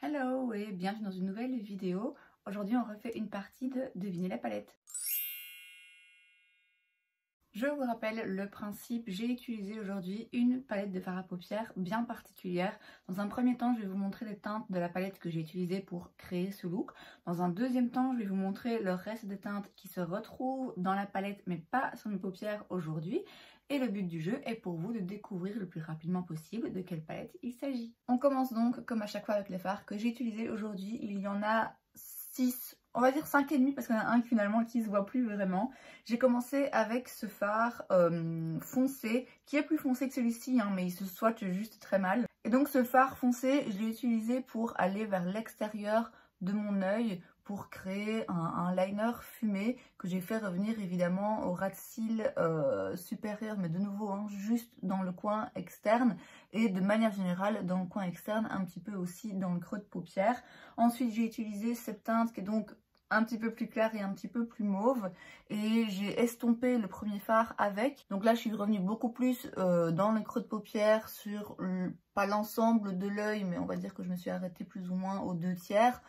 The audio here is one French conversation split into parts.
Hello et bienvenue dans une nouvelle vidéo. Aujourd'hui on refait une partie de Deviner la palette. Je vous rappelle le principe, j'ai utilisé aujourd'hui une palette de fard à paupières bien particulière. Dans un premier temps, je vais vous montrer les teintes de la palette que j'ai utilisée pour créer ce look. Dans un deuxième temps, je vais vous montrer le reste des teintes qui se retrouvent dans la palette mais pas sur mes paupières aujourd'hui. Et le but du jeu est pour vous de découvrir le plus rapidement possible de quelle palette il s'agit. On commence donc comme à chaque fois avec les fards que j'ai utilisés aujourd'hui. Il y en a 6, on va dire 5,5 parce qu'il y en a un finalement qui se voit plus vraiment. J'ai commencé avec ce fard foncé qui est plus foncé que celui-ci mais il se swatch juste très mal. Et donc ce fard foncé, je l'ai utilisé pour aller vers l'extérieur de mon œil pour créer un liner fumé que j'ai fait revenir évidemment au ras de cils supérieur, mais de nouveau juste dans le coin externe et de manière générale dans le coin externe, un petit peu aussi dans le creux de paupière. Ensuite j'ai utilisé cette teinte qui est donc un petit peu plus clair et un petit peu plus mauve et j'ai estompé le premier fard avec. Donc là je suis revenue beaucoup plus dans le creux de paupière sur pas l'ensemble de l'œil, mais on va dire que je me suis arrêtée plus ou moins aux 2/3.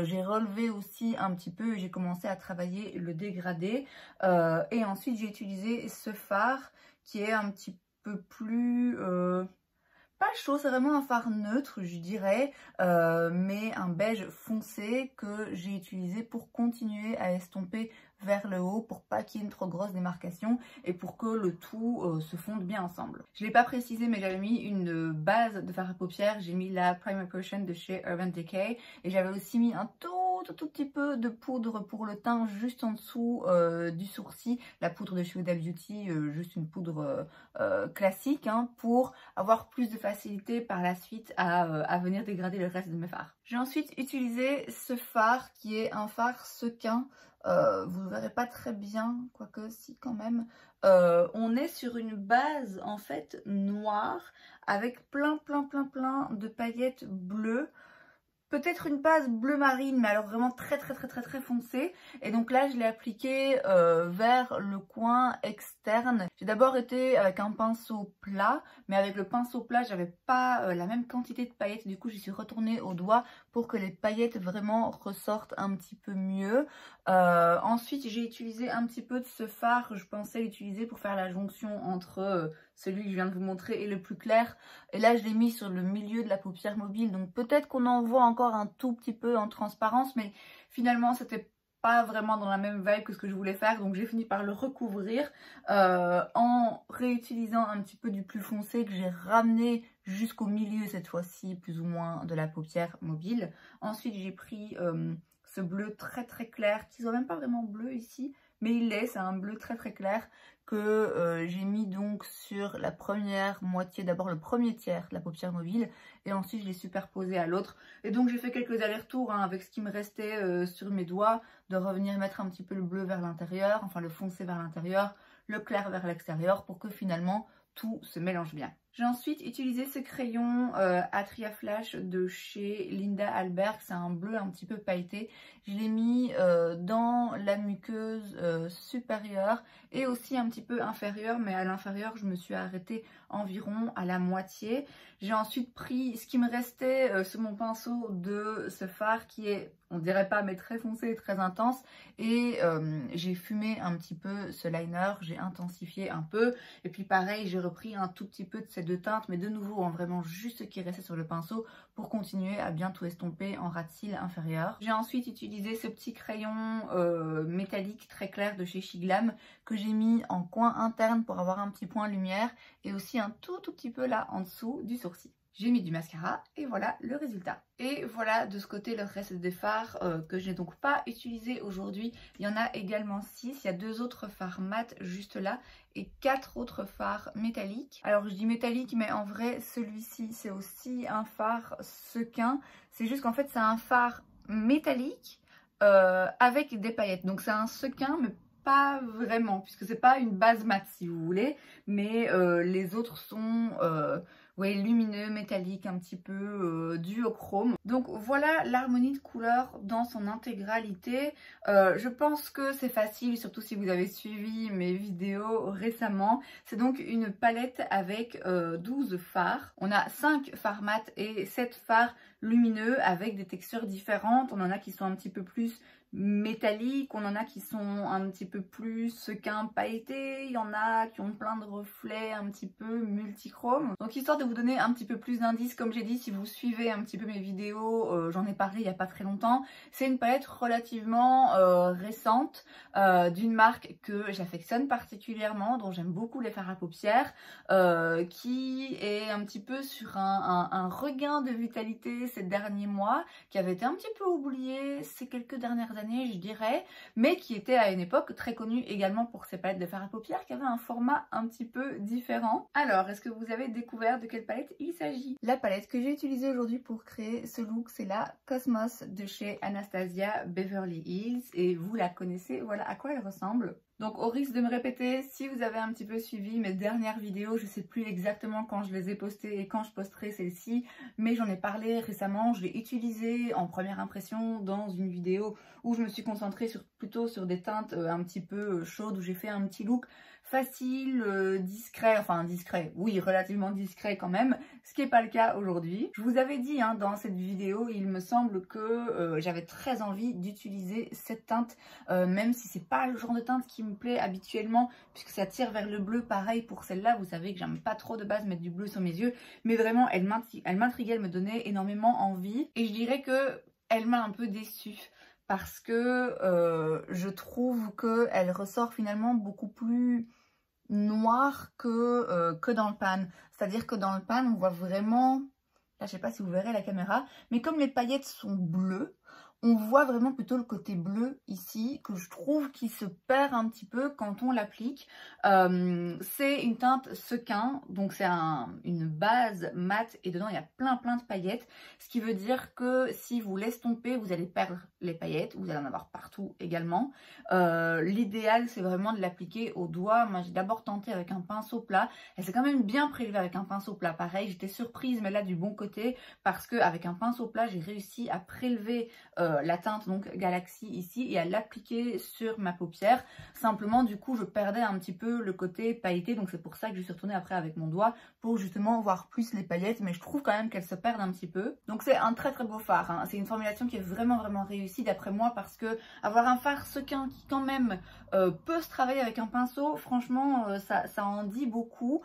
J'ai relevé aussi un petit peu et j'ai commencé à travailler le dégradé et ensuite j'ai utilisé ce fard qui est un petit peu plus pas chaud, c'est vraiment un fard neutre je dirais, mais un beige foncé que j'ai utilisé pour continuer à estomper vers le haut pour pas qu'il y ait une trop grosse démarcation et pour que le tout se fonde bien ensemble. Je l'ai pas précisé mais j'avais mis une base de fard à paupières, j'ai mis la Primer Potion de chez Urban Decay et j'avais aussi mis un tout petit peu de poudre pour le teint juste en dessous du sourcil, la poudre de chez Huda Beauty, juste une poudre classique pour avoir plus de facilité par la suite à venir dégrader le reste de mes fards. J'ai ensuite utilisé ce fard qui est un fard sequin. Vous ne verrez pas très bien, quoique si quand même. On est sur une base en fait noire avec plein de paillettes bleues. Peut-être une base bleu marine, mais alors vraiment très foncée. Et donc là, je l'ai appliqué vers le coin externe. J'ai d'abord été avec un pinceau plat, mais avec le pinceau plat, j'avais pas la même quantité de paillettes. Du coup, j'y suis retournée au doigt pour que les paillettes vraiment ressortent un petit peu mieux. Ensuite, j'ai utilisé un petit peu de ce fard. Je pensais l'utiliser pour faire la jonction entre celui que je viens de vous montrer et le plus clair. Et là, je l'ai mis sur le milieu de la paupière mobile. Donc peut-être qu'on en voit encore un tout petit peu en transparence, mais finalement c'était pas vraiment dans la même vibe que ce que je voulais faire, donc j'ai fini par le recouvrir en réutilisant un petit peu du plus foncé que j'ai ramené jusqu'au milieu cette fois-ci plus ou moins de la paupière mobile. Ensuite j'ai pris ce bleu très clair qui ne soit même pas vraiment bleu ici, mais il l'est, c'est un bleu très clair que j'ai mis donc sur la première moitié, d'abord le premier tiers de la paupière mobile et ensuite je l'ai superposé à l'autre. Et donc j'ai fait quelques allers-retours avec ce qui me restait sur mes doigts, de revenir mettre un petit peu le bleu vers l'intérieur, enfin le foncé vers l'intérieur, le clair vers l'extérieur pour que finalement tout se mélange bien. J'ai ensuite utilisé ce crayon Atria Flash de chez Linda Alberg, c'est un bleu un petit peu pailleté. Je l'ai mis dans la muqueuse supérieure et aussi un petit peu inférieure, mais à l'inférieur je me suis arrêtée environ à la moitié. J'ai ensuite pris ce qui me restait sur mon pinceau de ce fard qui est, on dirait pas, mais très foncé et très intense, et j'ai fumé un petit peu ce liner, j'ai intensifié un peu, et puis pareil j'ai repris un tout petit peu de ces deux teintes, mais de nouveau vraiment juste ce qui restait sur le pinceau pour continuer à bien tout estomper en ras de cils inférieur. J'ai ensuite utilisé ce petit crayon métallique très clair de chez Shiglam que j'ai mis en coin interne pour avoir un petit point lumière et aussi un tout petit peu là en dessous du sourcil. J'ai mis du mascara et voilà le résultat. Et voilà de ce côté le reste des fards que je n'ai donc pas utilisé aujourd'hui. Il y en a également 6, il y a 2 autres fards mat juste là et 4 autres fards métalliques. Alors je dis métallique mais en vrai celui-ci c'est aussi un fard sequin. C'est juste qu'en fait c'est un fard métallique avec des paillettes. Donc c'est un sequin mais pas vraiment puisque c'est pas une base mat si vous voulez. Mais les autres sont... ouais, lumineux, métallique, un petit peu duochrome. Donc voilà l'harmonie de couleurs dans son intégralité. Je pense que c'est facile, surtout si vous avez suivi mes vidéos récemment. C'est donc une palette avec 12 fards. On a 5 fards mat et 7 fards lumineux avec des textures différentes. On en a qui sont un petit peu plus métalliques, on en a qui sont un petit peu plus sequins pailletés, il y en a qui ont plein de reflets un petit peu multichromes. Donc histoire de vous donner un petit peu plus d'indices, comme j'ai dit, si vous suivez un petit peu mes vidéos, j'en ai parlé il n'y a pas très longtemps, c'est une palette relativement récente d'une marque que j'affectionne particulièrement, dont j'aime beaucoup les fards à paupières, qui est un petit peu sur un regain de vitalité ces derniers mois, qui avait été un petit peu oublié ces quelques dernières années, je dirais, mais qui était à une époque très connue également pour ses palettes de fard à paupières qui avaient un format un petit peu différent. Alors, est-ce que vous avez découvert de quelle palette il s'agit? La palette que j'ai utilisée aujourd'hui pour créer ce look, c'est la Cosmos de chez Anastasia Beverly Hills, et vous la connaissez, voilà à quoi elle ressemble. Donc au risque de me répéter, si vous avez un petit peu suivi mes dernières vidéos, je ne sais plus exactement quand je les ai postées et quand je posterai celle-ci, mais j'en ai parlé récemment, je l'ai utilisée en première impression dans une vidéo où je me suis concentrée plutôt sur des teintes un petit peu chaudes, où j'ai fait un petit look facile, discret, enfin discret, oui, relativement discret quand même, ce qui n'est pas le cas aujourd'hui. Je vous avais dit dans cette vidéo, il me semble que j'avais très envie d'utiliser cette teinte, même si c'est pas le genre de teinte qui me plaît habituellement, puisque ça tire vers le bleu. Pareil pour celle-là, vous savez que j'aime pas trop de base mettre du bleu sur mes yeux, mais vraiment elle m'intriguait, elle me donnait énormément envie, et je dirais que elle m'a un peu déçue. Parce que je trouve qu'elle ressort finalement beaucoup plus noire que dans le pan. C'est-à-dire que dans le pan, on voit vraiment, là je sais pas si vous verrez la caméra, mais comme les paillettes sont bleues, on voit vraiment plutôt le côté bleu ici, que je trouve qui se perd un petit peu quand on l'applique. C'est une teinte sequin, donc c'est une base mate et dedans il y a plein de paillettes. Ce qui veut dire que si vous l'estompez, vous allez perdre les paillettes, vous allez en avoir partout également. L'idéal c'est vraiment de l'appliquer au doigt. Moi j'ai d'abord tenté avec un pinceau plat, elle s'est quand même bien prélevée avec un pinceau plat. Pareil, j'étais surprise, mais là du bon côté, parce qu'avec un pinceau plat j'ai réussi à prélever la teinte donc Galaxy ici et à l'appliquer sur ma paupière. Simplement du coup je perdais un petit peu le côté pailleté, donc c'est pour ça que je suis retournée après avec mon doigt pour justement voir plus les paillettes, mais je trouve quand même qu'elles se perdent un petit peu. Donc c'est un très beau fard, c'est une formulation qui est vraiment réussie d'après moi, parce que avoir un fard sequin qui quand même peut se travailler avec un pinceau, franchement ça en dit beaucoup.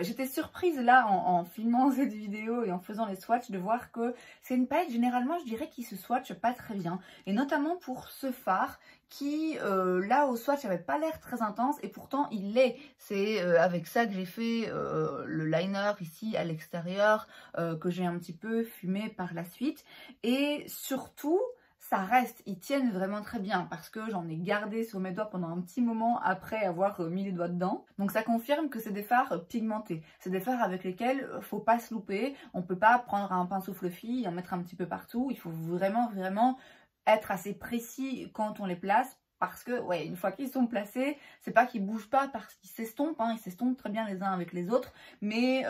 J'étais surprise là en filmant cette vidéo et en faisant les swatchs de voir que c'est une palette généralement je dirais qui se swatch pas très bien, et notamment pour ce fard qui là au swatch avait pas l'air très intense, et pourtant il l'est. C'est avec ça que j'ai fait le liner ici à l'extérieur, que j'ai un petit peu fumé par la suite, et surtout ça reste, ils tiennent vraiment très bien parce que j'en ai gardé sur mes doigts pendant un petit moment après avoir mis les doigts dedans. Donc ça confirme que c'est des fards pigmentés. C'est des fards avec lesquels faut pas se louper. On peut pas prendre un pinceau fluffy et en mettre un petit peu partout. Il faut vraiment être assez précis quand on les place. Parce que, ouais, une fois qu'ils sont placés, c'est pas qu'ils bougent pas parce qu'ils s'estompent, ils s'estompent très bien les uns avec les autres, mais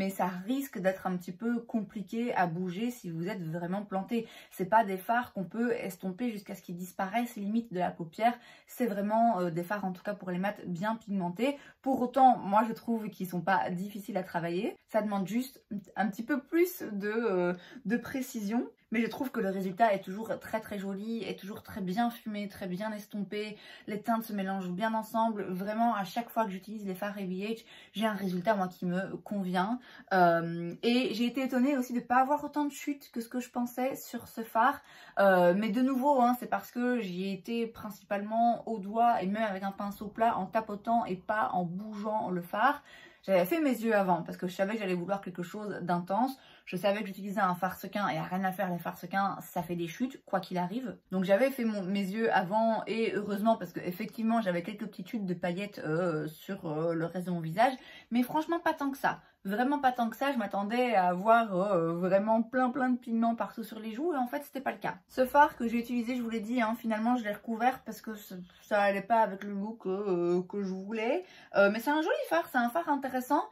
ça risque d'être un petit peu compliqué à bouger si vous êtes vraiment planté. C'est pas des fards qu'on peut estomper jusqu'à ce qu'ils disparaissent limite de la paupière, c'est vraiment des fards, en tout cas pour les mats, bien pigmentés. Pour autant, moi je trouve qu'ils sont pas difficiles à travailler, ça demande juste un petit peu plus de précision. Mais je trouve que le résultat est toujours très joli, est toujours très bien fumé, très bien estompé. Les teintes se mélangent bien ensemble. Vraiment, à chaque fois que j'utilise les fards ABH, j'ai un résultat, moi, qui me convient. Et j'ai été étonnée aussi de ne pas avoir autant de chutes que ce que je pensais sur ce fard. Mais de nouveau, c'est parce que j'y ai été principalement au doigt et même avec un pinceau plat, en tapotant et pas en bougeant le fard. J'avais fait mes yeux avant parce que je savais que j'allais vouloir quelque chose d'intense. Je savais que j'utilisais un fard sequin et rien à faire, les fards sequins, ça fait des chutes, quoi qu'il arrive. Donc j'avais fait mes yeux avant, et heureusement parce que effectivement j'avais quelques petites chutes de paillettes sur le reste de mon visage. Mais franchement pas tant que ça. Vraiment pas tant que ça, je m'attendais à avoir vraiment plein de pigments partout sur les joues, et en fait c'était pas le cas. Ce fard que j'ai utilisé, je vous l'ai dit, finalement je l'ai recouvert parce que ça allait pas avec le look que je voulais. Mais c'est un joli fard, c'est un fard intéressant.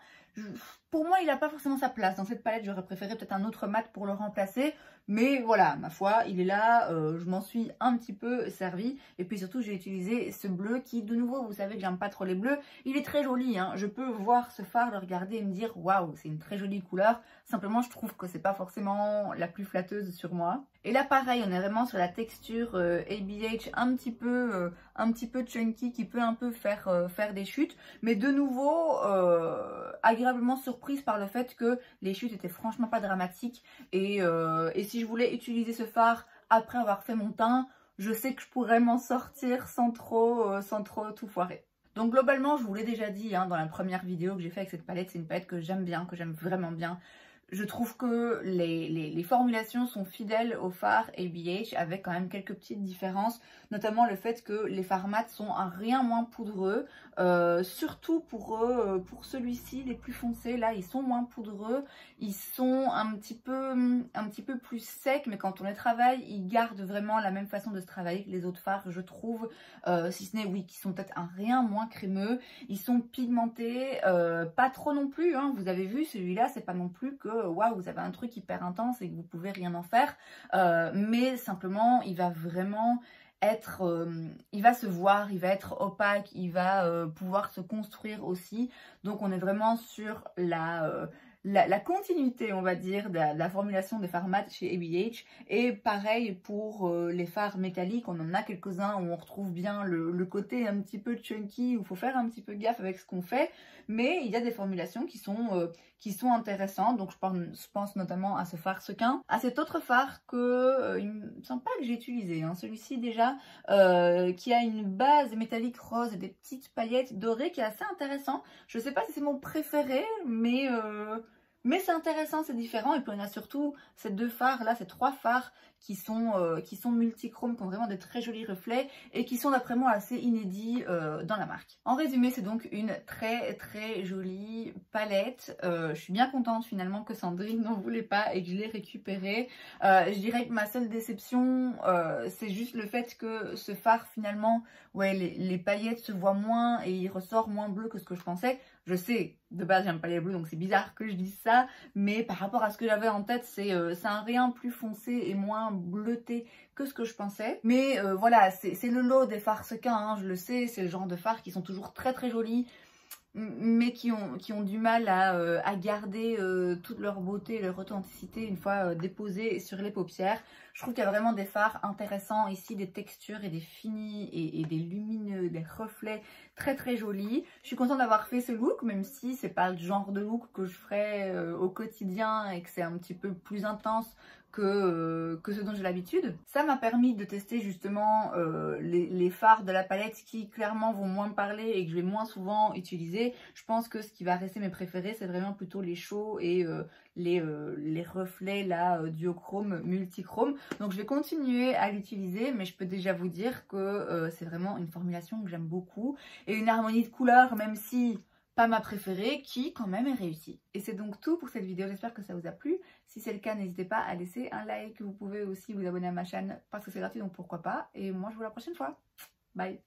pour moi, il n'a pas forcément sa place. Dans cette palette, j'aurais préféré peut-être un autre mat pour le remplacer. Mais voilà, ma foi, il est là. Je m'en suis un petit peu servi. Et puis surtout, j'ai utilisé ce bleu qui, de nouveau, vous savez que j'aime pas trop les bleus. Il est très joli, hein. Je peux voir ce fard, le regarder et me dire, waouh, c'est une très jolie couleur. Simplement, je trouve que c'est pas forcément la plus flatteuse sur moi. Et là, pareil, on est vraiment sur la texture ABH un petit peu chunky qui peut un peu faire des chutes. Mais de nouveau, agréablement surprise par le fait que les chutes étaient franchement pas dramatiques. Et si je voulais utiliser ce fard après avoir fait mon teint, je sais que je pourrais m'en sortir sans trop tout foirer. Donc globalement, je vous l'ai déjà dit hein, dans la première vidéo que j'ai fait avec cette palette, c'est une palette que j'aime bien, que j'aime vraiment bien. Je trouve que les formulations sont fidèles au fard ABH avec quand même quelques petites différences, notamment le fait que les fards mat sont un rien moins poudreux, surtout pour celui-ci, les plus foncés, là ils sont moins poudreux, ils sont un petit peu plus secs, mais quand on les travaille, ils gardent vraiment la même façon de se travailler que les autres fards, je trouve, si ce n'est, oui, qui sont peut-être un rien moins crémeux, ils sont pigmentés, pas trop non plus, hein, vous avez vu, celui-là, c'est pas non plus que waouh, vous avez un truc hyper intense et que vous pouvez rien en faire, mais simplement il va vraiment être, il va se voir, il va être opaque, il va pouvoir se construire aussi, donc on est vraiment sur la continuité, on va dire, de la formulation des fards mat chez ABH. Et pareil pour les fards métalliques, on en a quelques-uns où on retrouve bien le côté un petit peu chunky, où il faut faire un petit peu gaffe avec ce qu'on fait, mais il y a des formulations qui sont intéressantes. Donc je pense notamment à ce fard sequin, à cet autre fard que il me semble pas que j'ai utilisé, hein, celui-ci déjà, qui a une base métallique rose et des petites paillettes dorées, qui est assez intéressant. Je sais pas si c'est mon préféré, mais c'est intéressant, c'est différent. Et puis on a surtout ces deux fards là, ces trois fards qui sont multichromes, qui ont vraiment des très jolis reflets et qui sont d'après moi assez inédits dans la marque. En résumé, c'est donc une très jolie palette. Je suis bien contente finalement que Sandrine n'en voulait pas et que je l'ai récupérée. Je dirais que ma seule déception, c'est juste le fait que ce fard finalement, ouais, les paillettes se voient moins et il ressort moins bleu que ce que je pensais. Je sais, de base j'aime pas les bleus, donc c'est bizarre que je dise ça, mais par rapport à ce que j'avais en tête, c'est un rien plus foncé et moins bleuté que ce que je pensais. Mais voilà, c'est le lot des fards sequins, hein, je le sais, c'est le genre de fards qui sont toujours très jolis, mais qui ont du mal à garder toute leur beauté et leur authenticité une fois déposés sur les paupières. Je trouve qu'il y a vraiment des fards intéressants ici, des textures et des finis et des lumineux, des reflets très jolis. Je suis contente d'avoir fait ce look, même si c'est pas le genre de look que je ferais au quotidien et que c'est un petit peu plus intense que ce dont j'ai l'habitude. Ça m'a permis de tester justement les fards de la palette qui clairement vont moins me parler et que je vais moins souvent utiliser. Je pense que ce qui va rester mes préférés, c'est vraiment plutôt les chauds et les reflets là duochrome, multichrome. Donc je vais continuer à l'utiliser, mais je peux déjà vous dire que c'est vraiment une formulation que j'aime beaucoup et une harmonie de couleurs, même si pas ma préférée, qui quand même est réussie. Et c'est donc tout pour cette vidéo, j'espère que ça vous a plu. Si c'est le cas, n'hésitez pas à laisser un like. Vous pouvez aussi vous abonner à ma chaîne parce que c'est gratuit, donc pourquoi pas. Et moi je vous dis à la prochaine fois. Bye.